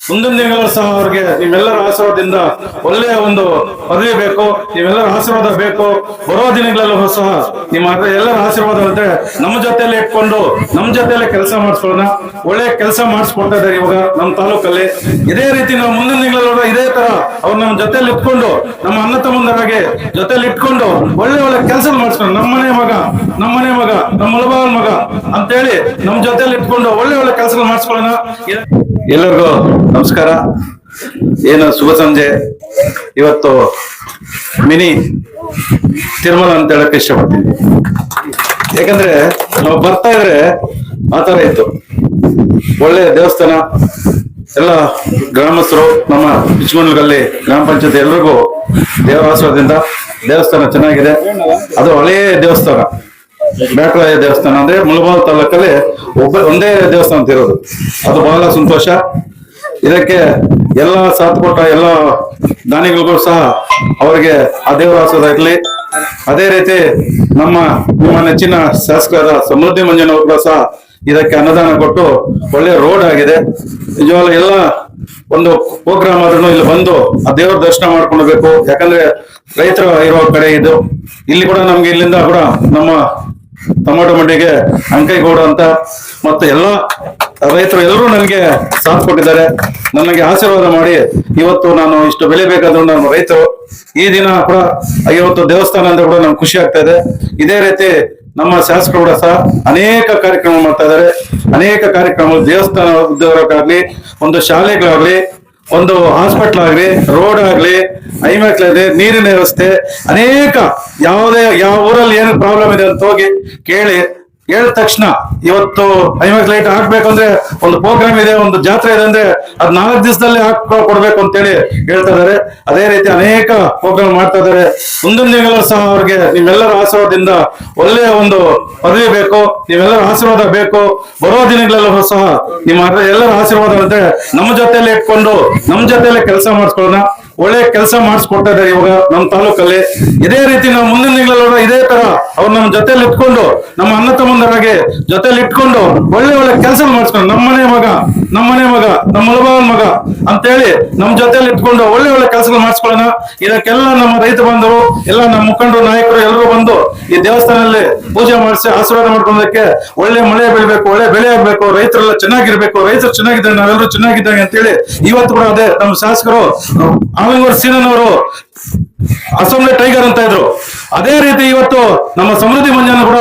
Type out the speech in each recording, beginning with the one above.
ಮುಂದಿನ ದಿನಗಳು ಸಹ ಅವ್ರಿಗೆ ನಿಮ್ಮೆಲ್ಲರ ಆಶೀರ್ವಾದದಿಂದ ಒಳ್ಳೆಯ ಒಂದು ಪದವಿ ಬೇಕು, ನಿಮ್ಮೆಲ್ಲರ ಆಶೀರ್ವಾದ ಬೇಕು. ಬರೋ ದಿನಗಳಲ್ಲೂ ಸಹ ನಿಮ್ಮ ಎಲ್ಲರ ಆಶೀರ್ವಾದ ಅಂದ್ರೆ ನಮ್ಮ ಜೊತೆಯಲ್ಲಿ ಇಟ್ಕೊಂಡು ನಮ್ಮ ಜೊತೆಯಲ್ಲೇ ಕೆಲಸ ಮಾಡಿಸ್ಕೊಳ್ಳೋಣ. ಒಳ್ಳೆ ಕೆಲಸ ಮಾಡಿಸ್ಕೊಡ್ತಾ ಇದ್ದಾರೆ ಇವಾಗ ನಮ್ಮ ತಾಲೂಕಲ್ಲಿ. ಇದೇ ರೀತಿ ನಾವು ಮುಂದಿನ ದಿನಗಳಲ್ಲೂ ಇದೇ ತರ ಅವ್ರು ನಮ್ಮ ಜೊತೆಯಲ್ಲಿ ಇಟ್ಕೊಂಡು ನಮ್ಮ ಅಣ್ಣ ತಮ್ಮಂದರಾಗೆ ಜೊತೆಲಿ ಇಟ್ಕೊಂಡು ಒಳ್ಳೆ ಒಳ್ಳೆ ಕೆಲಸ ಮಾಡಿಸ್ಕೊಂಡು ನಮ್ಮನೆ ಮಗ ನಮ್ಮ ಮುಳಬಾಗಲ್ ಮಗ ಅಂತೇಳಿ ನಮ್ಮ ಜೊತೆಲಿ ಇಟ್ಕೊಂಡು ಒಳ್ಳೆ ಒಳ್ಳೆ ಕೆಲಸಗಳು ಮಾಡಿಸ್ಕೊಳ್ಳೋಣ. ಎಲ್ಲರಿಗೂ ನಮಸ್ಕಾರ. ಏನು ಶುಭ ಸಂಜೆ. ಇವತ್ತು ಮಿನಿ ತಿರುಮಲ ಅಂತ ಹೇಳಕ್ ಇಷ್ಟಪಡ್ತೀನಿ. ಯಾಕಂದ್ರೆ ನಾವು ಬರ್ತಾ ಇದ್ರೆ ಆತರ ಇತ್ತು. ಒಳ್ಳೆ ದೇವಸ್ಥಾನ, ಎಲ್ಲ ಗ್ರಾಮಸ್ಥರು ನಮ್ಮ ಬಿಚ್ಮೂಲ್ಗಲ್ಲಿ ಗ್ರಾಮ ಪಂಚಾಯತ್ ಎಲ್ರಿಗೂ ದೇವರಾಶ್ರದಿಂದ ದೇವಸ್ಥಾನ ಚೆನ್ನಾಗಿದೆ. ಅದು ಹಳೆಯ ದೇವಸ್ಥಾನ, ಬ್ಯಾಕಳಾಯ ದೇವಸ್ಥಾನ ಅಂದ್ರೆ ಮುಳಬಾಗಿಲು ತಾಲೂಕಲ್ಲಿ ಒಂದೇ ದೇವಸ್ಥಾನ ಅಂತ ಇರೋದು. ಅದು ಬಹಳ ಸಂತೋಷ. ಇದಕ್ಕೆ ಎಲ್ಲ ಸಾಥ್ ಕೊಟ್ಟ ಎಲ್ಲ ದಾನಿಗಳಿಗೂ ಸಹ ಅವರಿಗೆ ಆ ದೇವರ ಆಶೀರ್ವಾದ ಇರಲಿ. ಅದೇ ರೀತಿ ನಿಮ್ಮ ನೆಚ್ಚಿನ ಶಾಸಕರಾದ ಸಮೃದ್ಧಿ ಮಂಜನವರು ಸಹ ಇದಕ್ಕೆ ಅನುದಾನ ಕೊಟ್ಟು ಒಳ್ಳೆ ರೋಡ್ ಆಗಿದೆ. ನಿಜವಾಗ್ಲೂ ಎಲ್ಲ ಒಂದು ಪ್ರೋಗ್ರಾಮ್ ಆದ್ರೂ ಇಲ್ಲಿ ಬಂದು ಆ ದೇವರ ದರ್ಶನ ಮಾಡ್ಕೊಳ್ಬೇಕು. ಯಾಕಂದ್ರೆ ರೈತರು ಇರೋ ಕಡೆ ಇದು. ಇಲ್ಲಿ ಕೂಡ ನಮ್ಗೆ ಇಲ್ಲಿಂದ ಕೂಡ ನಮ್ಮ ಟೊಮಾಟೊ ಮಂಡಿಗೆ ಅಂಕೈಗೌಡ ಅಂತ ಮತ್ತೆ ಎಲ್ಲ ರೈತರು ಎಲ್ಲರೂ ನನಗೆ ಸಾಥ್ ಕೊಟ್ಟಿದ್ದಾರೆ, ನನಗೆ ಆಶೀರ್ವಾದ ಮಾಡಿ ಇವತ್ತು ನಾನು ಇಷ್ಟು ಬೆಳಿಬೇಕಾದ್ರೂ ನಾನು ರೈತರು ಈ ದಿನ ಕೂಡ ಇವತ್ತು ದೇವಸ್ಥಾನ ಅಂತ ಕೂಡ ನಮ್ಗೆ ಖುಷಿ ಆಗ್ತಾ ಇದೆ. ಇದೇ ರೀತಿ ನಮ್ಮ ಶಾಸಕರು ಕೂಡ ಸಹ ಅನೇಕ ಕಾರ್ಯಕ್ರಮ ಮಾಡ್ತಾ ಇದ್ದಾರೆ. ಅನೇಕ ಕಾರ್ಯಕ್ರಮಗಳು ದೇವಸ್ಥಾನ ಉದ್ಯೋಗಕ್ಕಾಗ್ಲಿ, ಒಂದು ಶಾಲೆಗಳಾಗ್ಲಿ, ಒಂದು ಹಾಸ್ಪಿಟಲ್ ಆಗ್ಲಿ, ರೋಡ್ ಆಗ್ಲಿ, ಐಮ್ಯಾಕ್ಲಿ, ನೀರಿನ ವ್ಯವಸ್ಥೆ, ಅನೇಕ ಯಾವ ಊರಲ್ಲಿ ಏನು ಪ್ರಾಬ್ಲಮ್ ಇದೆ ಅಂತ ಹೋಗಿ ಕೇಳಿ ಹೇಳಿದ ತಕ್ಷಣ ಇವತ್ತು ಐಮ್ಯಾಕ್ಸ್ ಲೈಟ್ ಹಾಕ್ಬೇಕಂದ್ರೆ ಒಂದು ಪ್ರೋಗ್ರಾಮ್ ಇದೆ, ಒಂದು ಜಾತ್ರೆ ಇದೆ ಅಂದ್ರೆ ಅದ್ 4 ದಿವಸದಲ್ಲಿ ಕೊಡ್ಬೇಕು ಅಂತೇಳಿ ಹೇಳ್ತಾ ಇದಾರೆ. ಅದೇ ರೀತಿ ಅನೇಕ ಪ್ರೋಗ್ರಾಮ್ ಮಾಡ್ತಾ ಇದಾರೆ. ಮುಂದಿನ ದಿನಗಳು ಸಹ ಅವ್ರಿಗೆ ನಿಮ್ಮೆಲ್ಲರ ಆಶೀರ್ವಾದದಿಂದ ಒಳ್ಳೆಯ ಒಂದು ಪದವಿ ಬೇಕು, ನಿಮ್ಮೆಲ್ಲರ ಆಶೀರ್ವಾದ ಬೇಕು. ಬರೋ ದಿನಗಳಲ್ಲೂ ಸಹ ನಿಮ್ಮ ಎಲ್ಲರ ಆಶೀರ್ವಾದ ಅಂದ್ರೆ ನಮ್ಮ ಜೊತೆಯಲ್ಲಿ ಇಟ್ಕೊಂಡು ನಮ್ಮ ಜೊತೆಯಲ್ಲೇ ಕೆಲಸ ಮಾಡಿಸ್ಕೊಳ್ಳೋಣ. ಒಳ್ಳೆ ಕೆಲಸ ಮಾಡಿಸ್ಕೊಡ್ತಾ ಇದ್ದಾರೆ ಇವಾಗ ನಮ್ಮ ತಾಲೂಕಲ್ಲಿ. ಇದೇ ರೀತಿ ನಾವು ಮುಂದಿನ ದಿನಗಳಲ್ಲೂ ಇದೇ ತರ ಅವ್ರು ನಮ್ಮ ಜೊತೆಲಿ ಇಟ್ಕೊಂಡು ನಮ್ಮ ಅಣ್ಣ ತಮ್ಮಂದರಾಗೆ ಜೊತೆಲಿ ಇಟ್ಕೊಂಡು ಒಳ್ಳೆ ಒಳ್ಳೆ ಕೆಲಸ ಮಾಡಿಸ್ಕೊಂಡು ನಮ್ಮನೆ ಮಗ ನಮ್ಮ ಮುಳಬಾಗಲ್ ಮಗ ಅಂತೇಳಿ ನಮ್ಮ ಜೊತೆಲಿ ಇಟ್ಕೊಂಡು ಒಳ್ಳೆ ಒಳ್ಳೆ ಕೆಲಸಗಳು ಮಾಡಿಸ್ಕೊಳ್ಳೋಣ. ಇದಕ್ಕೆಲ್ಲ ನಮ್ಮ ರೈತ ಬಂಧುಗಳು, ಎಲ್ಲ ನಮ್ಮ ಮುಖಂಡರು, ನಾಯಕರು ಎಲ್ಲರೂ ಬಂದು ಈ ದೇವಸ್ಥಾನದಲ್ಲಿ ಪೂಜೆ ಮಾಡಿಸಿ ಆಶೀರ್ವಾದ ಮಾಡ್ಕೊಳ್ಳೋದಕ್ಕೆ ಒಳ್ಳೆ ಮಳೆ ಬೆಳಿಬೇಕು, ಒಳ್ಳೆ ಬೆಳೆ ಆಗ್ಬೇಕು, ರೈತರೆಲ್ಲ ಚೆನ್ನಾಗಿರ್ಬೇಕು, ರೈತರು ಚೆನ್ನಾಗಿದ್ದಾರೆ, ನಾವೆಲ್ಲರೂ ಚೆನ್ನಾಗಿದ್ದಾರೆ ಅಂತೇಳಿ ಇವತ್ತು ಕೂಡ ಅದೇ ನಮ್ಮ ಶಾಸಕರು ಆಲಂಗೂರು ಸೀನನವರು ಅಸೆಂಬ್ಲಿ ಟೈಗರ್ ಅಂತ ಇದ್ರು. ಅದೇ ರೀತಿ ಇವತ್ತು ನಮ್ಮ ಸಮೃದ್ಧಿ ಮಂಜಣ್ಣ ಕೂಡ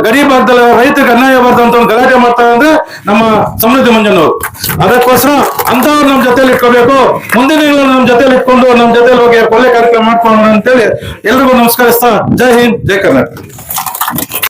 ಗರೀಬ್ ಭಾಗದಲ್ಲಿ ರೈತರಿಗೆ ಅನ್ಯಾಯ ಆಗಬಾರ್ದು ಅಂತ ಒಂದು ಗಲಾಟೆ ಮಾಡ್ತಾರೆ ಅಂದ್ರೆ ನಮ್ಮ ಸಮೃದ್ಧಿ ಮಂಜಣ್ಣವರು. ಅದಕ್ಕೋಸ್ಕರ ಅಂತವ್ರು ನಮ್ಮ ಜೊತೆಲಿ ಇಟ್ಕೋಬೇಕು. ಮುಂದಿನ ನಮ್ಮ ಜೊತೆಲಿ ಇಟ್ಕೊಂಡು ನಮ್ಮ ಜೊತೆಲಿ ಹೋಗಿ ಒಳ್ಳೆ ಕಾರ್ಯಕ್ರಮ ಮಾಡ್ಕೊಳ್ಳೋಣ ಅಂತೇಳಿ ಎಲ್ರಿಗೂ ನಮಸ್ಕರಿಸ್ತಾ ಜೈ ಹಿಂದ್, ಜೈ ಕರ್ನಾಟಕ.